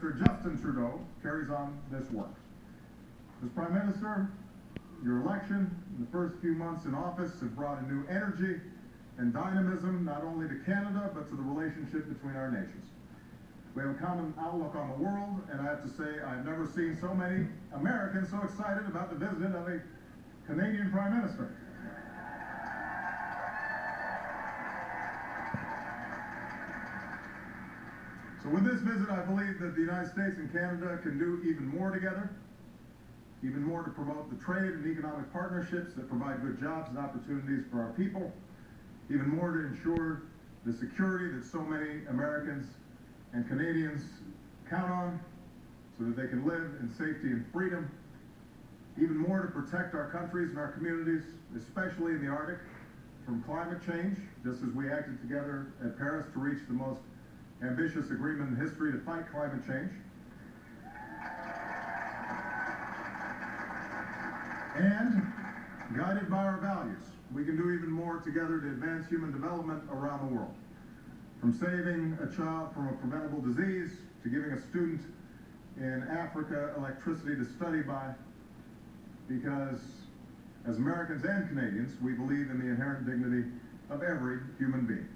Justin Trudeau carries on this work. As Prime Minister, your election and the first few months in office have brought a new energy and dynamism not only to Canada but to the relationship between our nations. We have a common outlook on the world, and I have to say I've never seen so many Americans so excited about the visit of a Canadian Prime Minister. So with this visit, I believe that the United States and Canada can do even more together, even more to promote the trade and economic partnerships that provide good jobs and opportunities for our people, even more to ensure the security that so many Americans and Canadians count on so that they can live in safety and freedom, even more to protect our countries and our communities, especially in the Arctic, from climate change, just as we acted together at Paris to reach the most ambitious agreement in history to fight climate change. And, guided by our values, we can do even more together to advance human development around the world. From saving a child from a preventable disease, to giving a student in Africa electricity to study by, because as Americans and Canadians, we believe in the inherent dignity of every human being.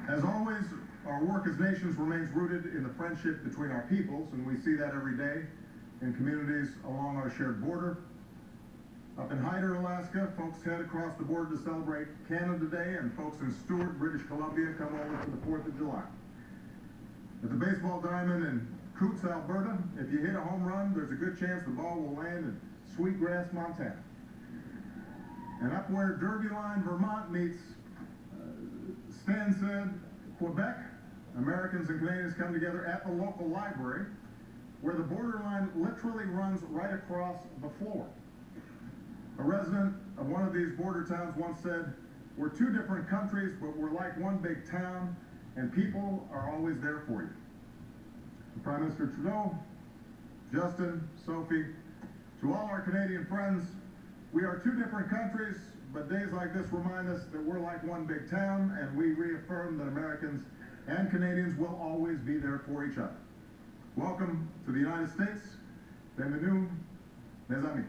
As always, our work as nations remains rooted in the friendship between our peoples, and we see that every day in communities along our shared border. Up in Hyder, Alaska, folks head across the border to celebrate Canada Day, and folks in Stewart, British Columbia come over for the 4th of July. At the baseball diamond in Coots, Alberta, if you hit a home run, there's a good chance the ball will land in Sweetgrass, Montana. And up where Derby Line, Vermont meets Stansted, Quebec, Americans and Canadians come together at the local library, where the borderline literally runs right across the floor. A resident of one of these border towns once said, "We're two different countries, but we're like one big town, and people are always there for you." Prime Minister Trudeau, Justin, Sophie, to all our Canadian friends, we are two different countries, but days like this remind us that we're like one big town, and we reaffirm that Americans and Canadians will always be there for each other. Welcome to the United States. Bienvenue, mes amis.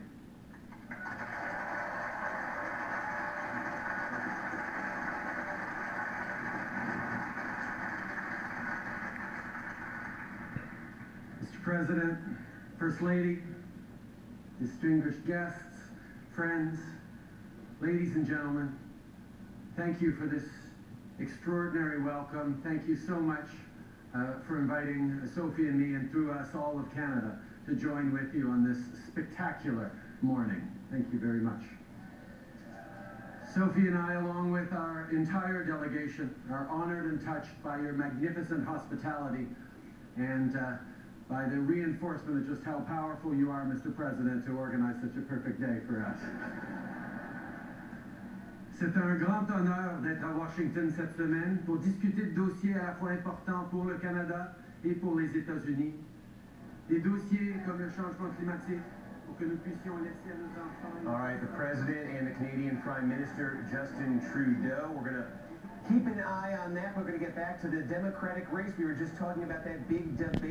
Mr. President, First Lady, distinguished guests, friends, ladies and gentlemen, thank you for this extraordinary welcome. Thank you so much for inviting Sophie and me, and through us all of Canada, to join with you on this spectacular morning. Thank you very much. Sophie and I, along with our entire delegation, are honored and touched by your magnificent hospitality and by the reinforcement of just how powerful you are, Mr. President, to organize such a perfect day for us. C'est un grand honneur d'être à Washington cette semaine pour discuter de dossiers à la fois importants pour le Canada et pour les États-Unis. Des dossiers comme le changement climatique, pour que nous puissions laisser à nos enfants... All right, the President and the Canadian Prime Minister, Justin Trudeau. We're going to keep an eye on that. We're going to get back to the Democratic race. We were just talking about that big debate.